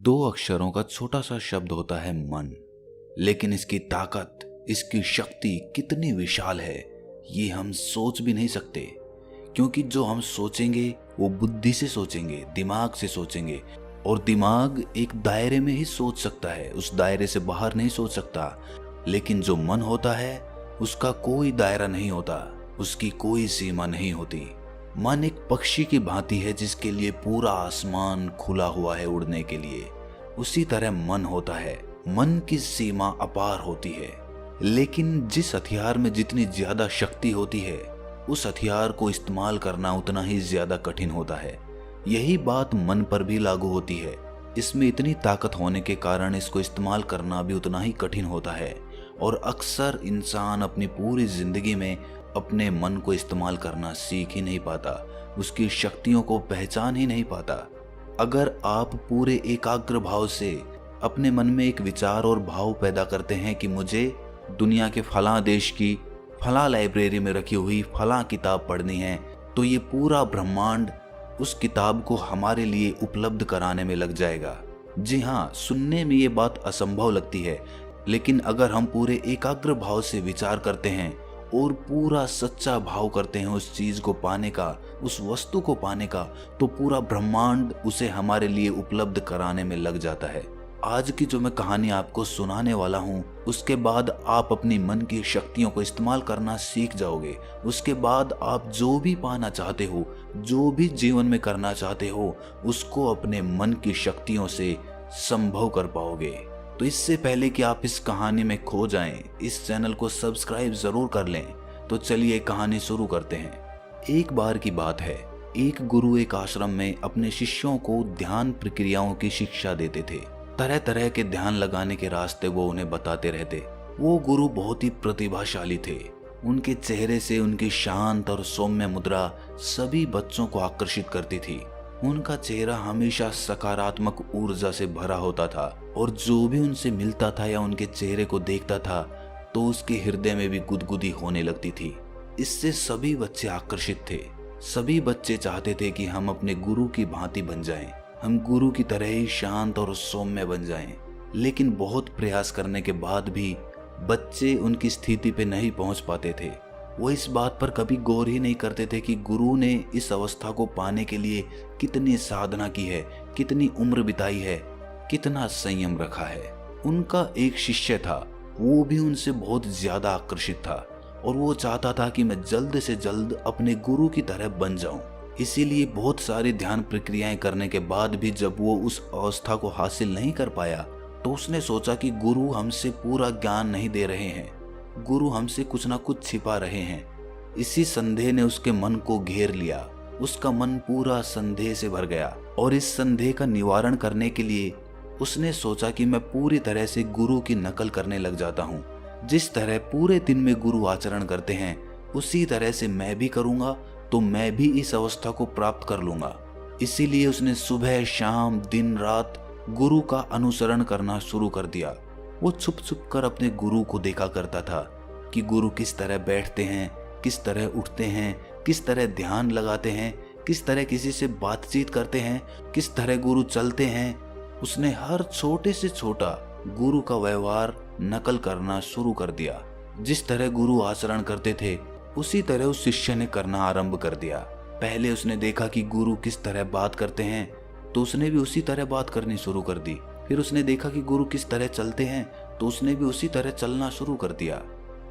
दो अक्षरों का छोटा सा शब्द होता है मन, लेकिन इसकी ताकत, इसकी शक्ति कितनी विशाल है ये हम सोच भी नहीं सकते। क्योंकि जो हम सोचेंगे वो बुद्धि से सोचेंगे, दिमाग से सोचेंगे, और दिमाग एक दायरे में ही सोच सकता है, उस दायरे से बाहर नहीं सोच सकता। लेकिन जो मन होता है उसका कोई दायरा नहीं होता, उसकी कोई सीमा नहीं होती। मन एक पक्षी की भांति है जिसके लिए पूरा आसमान खुला हुआ है उड़ने के लिए। उसी तरह मन होता है, मन की सीमा अपार होती है। लेकिन जिस हथियार में जितनी ज्यादा शक्ति होती है उस हथियार को इस्तेमाल करना उतना ही ज्यादा कठिन होता है। यही बात मन पर भी लागू होती है। इसमें इतनी ताकत होने के कारण इसको इस्तेमाल करना भी उतना ही कठिन होता है। और अक्सर इंसान अपनी पूरी जिंदगी में अपने मन को इस्तेमाल करना सीख ही नहीं पाता, उसकी शक्तियों को पहचान ही नहीं पाता। अगर आप पूरे एकाग्र भाव से अपने मन में एक विचार और भाव पैदा करते हैं कि मुझे दुनिया के फलां देश की फलां लाइब्रेरी में रखी हुई फलां किताब पढ़नी है, तो ये पूरा ब्रह्मांड उस किताब को हमारे लिए उपलब्ध कराने में लग जाएगा। जी हाँ, सुनने में ये बात असंभव लगती है, लेकिन अगर हम पूरे एकाग्र भाव से विचार करते हैं और पूरा सच्चा भाव करते हैं उस चीज को पाने का, उस वस्तु को पाने का, तो पूरा ब्रह्मांड उसे हमारे लिए उपलब्ध कराने में लग जाता है। आज की जो मैं कहानी आपको सुनाने वाला हूँ उसके बाद आप अपनी मन की शक्तियों को इस्तेमाल करना सीख जाओगे। उसके बाद आप जो भी पाना चाहते हो, जो भी जीवन में करना चाहते हो, उसको अपने मन की शक्तियों से संभव कर पाओगे। तो इससे पहले कि आप इस कहानी में खो जाएं, इस चैनल को सब्सक्राइब जरूर कर लें। तो चलिए कहानी शुरू करते हैं। एक बार की बात है, एक गुरु एक आश्रम में अपने शिष्यों को ध्यान प्रक्रियाओं की शिक्षा देते थे। तरह तरह के ध्यान लगाने के रास्ते वो उन्हें बताते रहते। वो गुरु बहुत ही प्रतिभाशाली थे। उनके चेहरे से उनकी शांत और सौम्य मुद्रा सभी बच्चों को आकर्षित करती थी। उनका चेहरा हमेशा सकारात्मक ऊर्जा से भरा होता था और जो भी उनसे मिलता था या उनके चेहरे को देखता था तो उसके हृदय में भी गुदगुदी होने लगती थी। इससे सभी बच्चे आकर्षित थे। सभी बच्चे चाहते थे कि हम अपने गुरु की भांति बन जाएं, हम गुरु की तरह ही शांत और सौम्य बन जाएं। लेकिन बहुत प्रयास करने के बाद भी बच्चे उनकी स्थिति पे नहीं पहुंच पाते थे। वो इस बात पर कभी गौर ही नहीं करते थे कि गुरु ने इस अवस्था को पाने के लिए कितनी साधना की है, कितनी उम्र बिताई है, कितना संयम रखा है। उनका एक शिष्य था, वो भी उनसे बहुत ज्यादा आकर्षित था और वो चाहता था कि मैं जल्द से जल्द अपने गुरु की तरह बन जाऊं। इसीलिए बहुत सारी ध्यान प्रक्रियाएं करने के बाद भी जब वो उस अवस्था को हासिल नहीं कर पाया तो उसने सोचा कि गुरु हमसे पूरा ज्ञान नहीं दे रहे हैं, गुरु हमसे कुछ ना कुछ छिपा रहे हैं। इसी संदेह ने उसके मन को घेर लिया। उसका मन पूरा संदेह से भर गया और इस संदेह का निवारण करने के लिए उसने सोचा कि मैं पूरी तरह से गुरु की नकल करने लग जाता हूँ। जिस तरह पूरे दिन में गुरु आचरण करते हैं उसी तरह से मैं भी करूँगा तो मैं भी इस अवस्था को प्राप्त कर लूँगा। इसीलिए उसने सुबह शाम दिन रात गुरु का अनुसरण करना शुरू कर दिया। वो छुप छुप कर अपने गुरु को देखा करता था कि गुरु किस तरह बैठते हैं, किस तरह उठते हैं, किस तरह ध्यान लगाते हैं, किस तरह किसी से बातचीत करते हैं, किस तरह गुरु चलते हैं। उसने हर छोटे से छोटा गुरु का व्यवहार नकल करना शुरू कर दिया। जिस तरह गुरु आचरण करते थे उसी तरह उस शिष्य ने करना आरंभ कर दिया। पहले उसने देखा कि गुरु किस तरह बात करते हैं तो उसने भी उसी तरह बात करनी शुरू कर दी। फिर उसने देखा कि गुरु किस तरह चलते हैं तो उसने भी उसी तरह चलना शुरू कर दिया।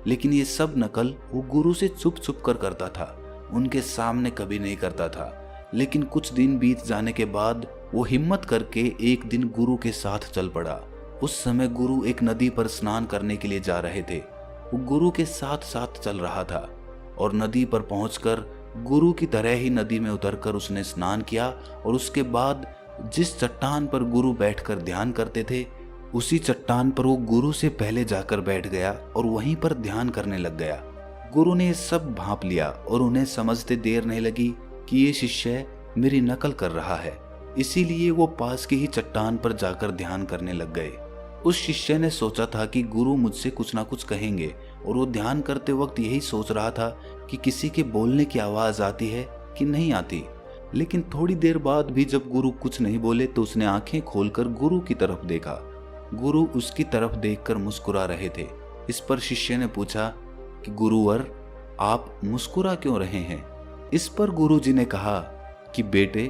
लेकिन ये सब नकल वो गुरु से छुप छुप कर करता था, उनके सामने कभी नहीं करता था। लेकिन कुछ दिन बीत जाने के बाद वो हिम्मत करके एक दिन गुरु के साथ चल पड़ा। उस समय गुरु एक नदी पर स्नान करने के लिए जा रहे थे। वो गुरु के साथ साथ चल रहा था और नदी पर पहुंचकर गुरु की तरह ही नदी में उतरकर उसने स्नान किया और उसके बाद जिस चट्टान पर गुरु बैठकर ध्यान करते थे उसी चट्टान पर वो गुरु से पहले जाकर बैठ गया और वहीं पर ध्यान करने लग गया। गुरु ने सब भांप लिया और उन्हें समझते देर नहीं लगी कि ये शिष्य मेरी नकल कर रहा है। इसीलिए वो पास की ही चट्टान पर जाकर ध्यान करने लग गए। उस शिष्य ने सोचा था कि गुरु मुझसे कुछ ना कुछ कहेंगे और वो ध्यान करते वक्त यही सोच रहा था कि किसी के बोलने की आवाज आती है कि नहीं आती। लेकिन थोड़ी देर बाद भी जब गुरु कुछ नहीं बोले तो उसने आंखें खोलकर गुरु की तरफ देखा। गुरु उसकी तरफ देखकर मुस्कुरा रहे थे। इस पर शिष्य ने पूछा कि गुरुवर, आप मुस्कुरा क्यों रहे हैं? इस पर गुरुजी ने कहा कि बेटे,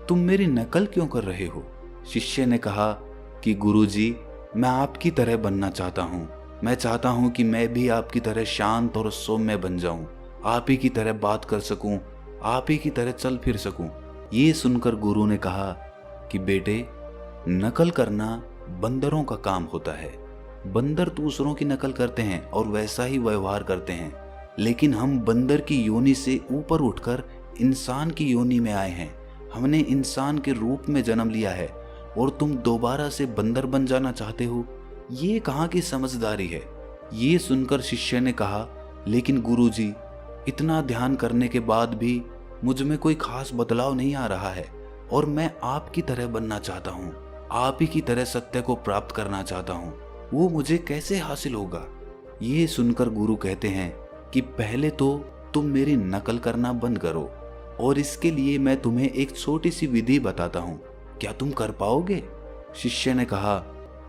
तुम मेरी नकल क्यों कर रहे हो? शिष्य ने कहा कि गुरुजी, मैं आपकी तरह बनना चाहता हूँ। मैं चाहता हूँ कि मैं भी आपकी तरह शांत और सौम्य बन जाऊं, आप ही की तरह बात कर सकूं, आप ही की तरह चल फिर सकूं। ये सुनकर गुरु ने कहा कि बेटे, नकल करना बंदरों का काम होता है। बंदर दूसरों की नकल करते हैं और वैसा ही व्यवहार करते हैं, लेकिन हम बंदर की योनि से ऊपर उठकर इंसान की योनि में आए हैं। हमने इंसान के रूप में जन्म लिया है और तुम दोबारा से बंदर बन जाना चाहते हो? ये कहाँ की समझदारी है? ये सुनकर शिष्य ने कहा, लेकिन गुरुजी, इतना ध्यान करने के बाद भी मुझ में कोई खास बदलाव नहीं आ रहा है और मैं आपकी तरह बनना चाहता हूँ, आप ही की तरह सत्य को प्राप्त करना चाहता हूँ। वो मुझे कैसे हासिल होगा? ये सुनकर गुरु कहते हैं कि पहले तो तुम मेरी नकल करना बंद करो और इसके लिए मैं तुम्हें एक छोटी सी विधि बताता हूँ। क्या तुम कर पाओगे? शिष्य ने कहा,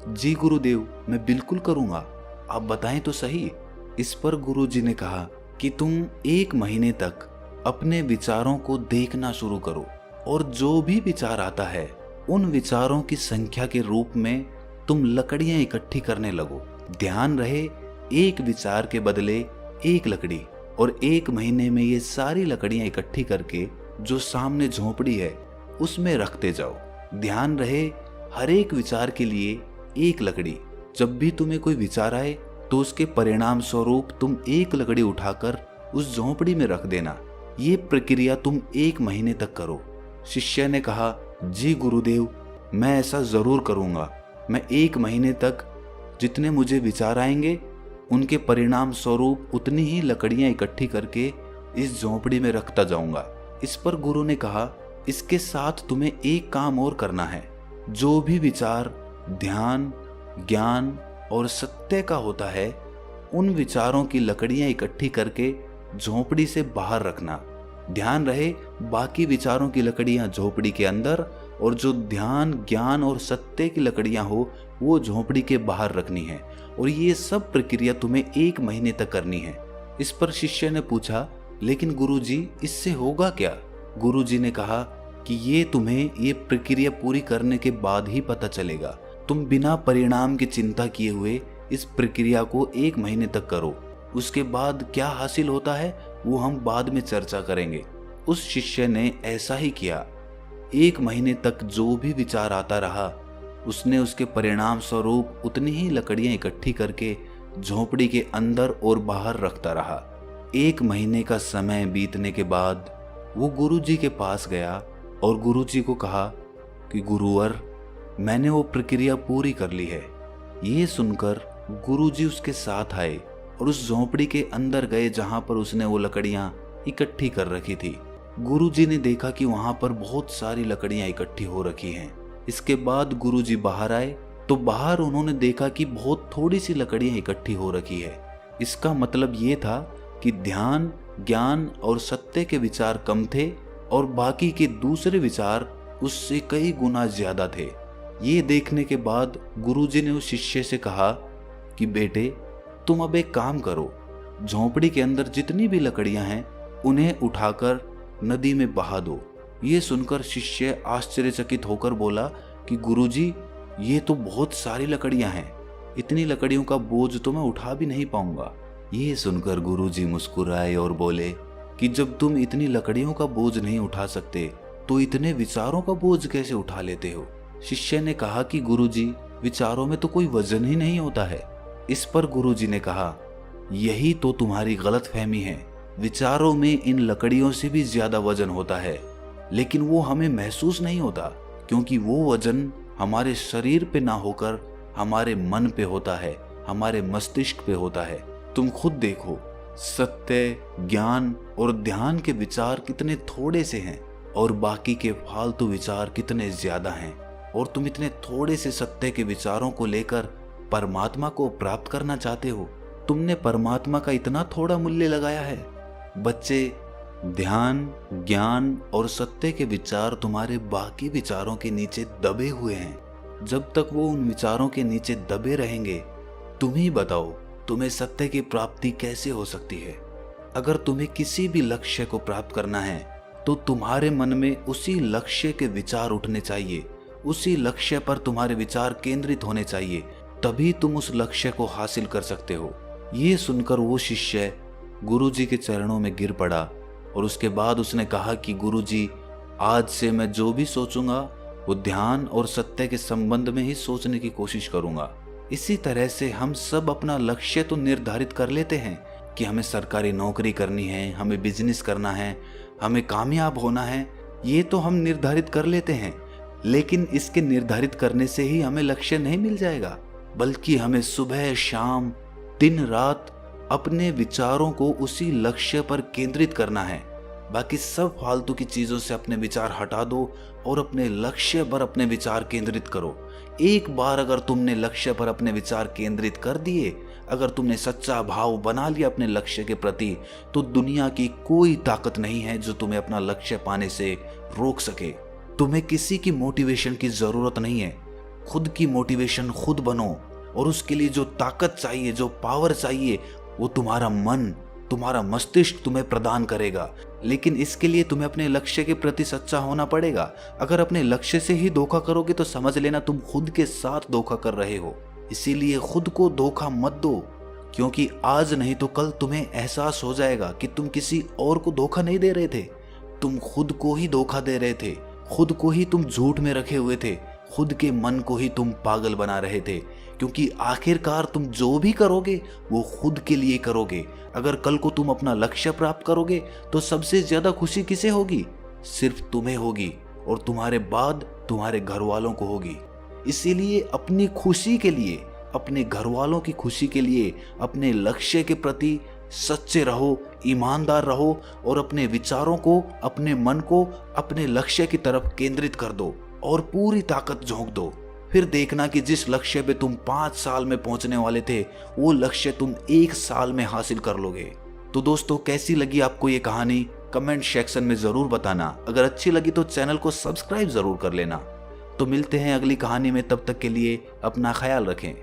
जी गुरुदेव, मैं बिल्कुल करूँगा, आप बताएं तो सही। इस पर गुरुजी ने कहा कि तुम 1 महीने तक अपने विचारों को देखना शुरू करो और जो भी विचार आता है उन विचारों की संख्या के रूप में तुम लकड़ियां इकट्ठी करने लगो। ध्यान रहे, एक विचार के बदले 1 लकड़ी, और 1 महीने में ये सारी लकड़ियां इकट्ठी करके जो सामने झोपड़ी है उसमें रखते जाओ। ध्यान रहे, हर एक विचार के लिए 1 लकड़ी। जब भी तुम्हें कोई विचार आए तो उसके परिणाम स्वरूप तुम 1 लकड़ी उठाकर उस झोपड़ी में रख देना। ये प्रक्रिया तुम 1 महीने तक करो। शिष्य ने कहा, जी गुरुदेव, मैं ऐसा जरूर करूंगा। मैं 1 महीने तक जितने मुझे विचार आएंगे उनके परिणाम स्वरूप उतनी ही लकड़ियां इकट्ठी करके इस झोपड़ी में रखता जाऊंगा। इस पर गुरु ने कहा, इसके साथ तुम्हें एक काम और करना है। जो भी विचार ध्यान, ज्ञान और सत्य का होता है, उन विचारों की लकड़ियां इकट्ठी करके झोपड़ी से बाहर रखना। ध्यान रहे, बाकी विचारों की लकड़ियां झोपड़ी के अंदर और जो ध्यान, ज्ञान और सत्य की लकड़ियां हो वो झोपड़ी के बाहर रखनी है। और ये सब प्रक्रिया तुम्हें 1 महीने तक करनी है। इस पर शिष्य ने पूछा, लेकिन गुरुजी, इससे होगा क्या? गुरुजी ने कहा कि ये तुम्हें ये प्रक्रिया पूरी करने के बाद ही पता चलेगा। तुम बिना परिणाम की चिंता किए हुए इस प्रक्रिया को 1 महीने तक करो। उसके बाद क्या हासिल होता है वो हम बाद में चर्चा करेंगे। उस शिष्य ने ऐसा ही किया। 1 महीने तक जो भी विचार आता रहा उसने उसके परिणाम स्वरूप उतनी ही लकड़ियां इकट्ठी करके झोपड़ी के अंदर और बाहर रखता रहा। 1 महीने का समय बीतने के बाद वो गुरुजी के पास गया और गुरुजी को कहा कि गुरुवर, मैंने वो प्रक्रिया पूरी कर ली है। ये सुनकर गुरुजी उसके साथ आए और उस झोपड़ी के अंदर गए जहां पर उसने वो लकड़ियां इकट्ठी कर रखी थी। गुरुजी ने देखा कि वहां पर बहुत सारी लकड़ियां इकट्ठी हो रखी हैं। इसके बाद गुरुजी बाहर आए तो बाहर उन्होंने देखा कि बहुत थोड़ी सी लकड़ियां इकट्ठी हो रखी है। इसका मतलब ये था कि ध्यान, ज्ञान और सत्य के विचार कम थे और बाकी के दूसरे विचार उससे कई गुना ज्यादा थे। ये देखने के बाद गुरुजी ने उस शिष्य से कहा कि बेटे, तुम अब एक काम करो, झोपड़ी के अंदर जितनी भी लकड़ियां हैं उन्हें उठाकर नदी में बहा दो। ये सुनकर शिष्य आश्चर्यचकित होकर बोला कि गुरुजी, ये तो बहुत सारी लकड़ियां हैं, इतनी लकड़ियों का बोझ तो मैं उठा भी नहीं पाऊंगा। ये सुनकर गुरुजी मुस्कुराए और बोले कि जब तुम इतनी लकड़ियों का बोझ नहीं उठा सकते तो इतने विचारों का बोझ कैसे उठा लेते हो? शिष्य ने कहा कि गुरुजी, विचारों में तो कोई वजन ही नहीं होता है। इस पर गुरुजी ने कहा, यही तो तुम्हारी गलतफहमी है। विचारों में इन लकड़ियों से भी ज्यादा वजन होता है, लेकिन वो हमें महसूस नहीं होता क्योंकि वो वजन हमारे शरीर पे ना होकर हमारे मन पे होता है, हमारे मस्तिष्क पे होता है। तुम खुद देखो, सत्य, ज्ञान और ध्यान के विचार कितने थोड़े से हैं और बाकी के फालतू विचार कितने ज्यादा हैं, और तुम इतने थोड़े से सत्य के विचारों को लेकर परमात्मा को प्राप्त करना चाहते हो। तुमने परमात्मा का इतना थोड़ा मूल्य लगाया है। बच्चे, ध्यान, ज्ञान और सत्य के विचार तुम्हारे बाकी विचारों के नीचे दबे हुए हैं। जब तक वो उन विचारों के नीचे दबे रहेंगे, तुम ही बताओ तुम्हें सत्य की प्राप्ति कैसे हो सकती है। अगर तुम्हें किसी भी लक्ष्य को प्राप्त करना है तो तुम्हारे मन में उसी लक्ष्य के विचार उठने चाहिए, उसी लक्ष्य पर तुम्हारे विचार केंद्रित होने चाहिए, तभी तुम उस लक्ष्य को हासिल कर सकते हो। ये सुनकर वो शिष्य गुरुजी के चरणों में गिर पड़ा और उसके बाद उसने कहा कि गुरुजी, आज से मैं जो भी सोचूंगा वो ध्यान और सत्य के संबंध में ही सोचने की कोशिश करूंगा। इसी तरह से हम सब अपना लक्ष्य तो निर्धारित कर लेते हैं कि हमें सरकारी नौकरी करनी है, हमें बिजनेस करना है, हमें कामयाब होना है, ये तो हम निर्धारित कर लेते हैं। लेकिन इसके निर्धारित करने से ही हमें लक्ष्य नहीं मिल जाएगा, बल्कि हमें सुबह शाम दिन रात अपने विचारों को उसी लक्ष्य पर केंद्रित करना है। बाकी सब फालतू की चीजों से अपने विचार हटा दो और अपने लक्ष्य पर अपने विचार केंद्रित करो। एक बार अगर तुमने लक्ष्य पर अपने विचार केंद्रित कर दिए, अगर तुमने सच्चा भाव बना लिया अपने लक्ष्य के प्रति, तो दुनिया की कोई ताकत नहीं है जो तुम्हें अपना लक्ष्य पाने से रोक सके। तुम्हें किसी की मोटिवेशन की जरूरत नहीं है, खुद की मोटिवेशन खुद बनो। और उसके लिए जो ताकत चाहिए, जो पावर चाहिए, वो तुम्हारा मन, तुम्हारा मस्तिष्क तुम्हें प्रदान करेगा। लेकिन इसके लिए तुम्हें अपने लक्ष्य के प्रति सच्चा होना पड़ेगा। अगर अपने लक्ष्य से ही धोखा करोगे तो समझ लेना तुम खुद के साथ धोखा कर रहे हो। इसीलिए खुद को धोखा मत दो, क्योंकि आज नहीं तो कल तुम्हें एहसास हो जाएगा कि तुम किसी और को धोखा नहीं दे रहे थे, तुम खुद को ही धोखा दे रहे थे। खुद को ही तुम झूठ में रखे हुए थे, खुद के मन को ही तुम पागल बना रहे थे। क्योंकि आखिरकार तुम जो भी करोगे वो खुद के लिए करोगे। अगर कल को तुम अपना लक्ष्य प्राप्त करोगे तो सबसे ज्यादा खुशी किसे होगी? सिर्फ तुम्हें होगी, और तुम्हारे बाद तुम्हारे घर वालों को होगी। इसीलिए अपनी खुशी के लिए, अपने घर वालों की खुशी के लिए अपने लक्ष्य के प्रति सच्चे रहो, ईमानदार रहो और अपने विचारों को, अपने मन को अपने लक्ष्य की तरफ केंद्रित कर दो और पूरी ताकत झोंक दो। फिर देखना कि जिस लक्ष्य पे तुम 5 साल में पहुंचने वाले थे, वो लक्ष्य तुम 1 साल में हासिल कर लोगे। तो दोस्तों, कैसी लगी आपको ये कहानी? कमेंट सेक्शन में जरूर बताना। अगर अच्छी लगी तो चैनल को सब्सक्राइब जरूर कर लेना। तो मिलते हैं अगली कहानी में, तब तक के लिए अपना ख्याल रखें।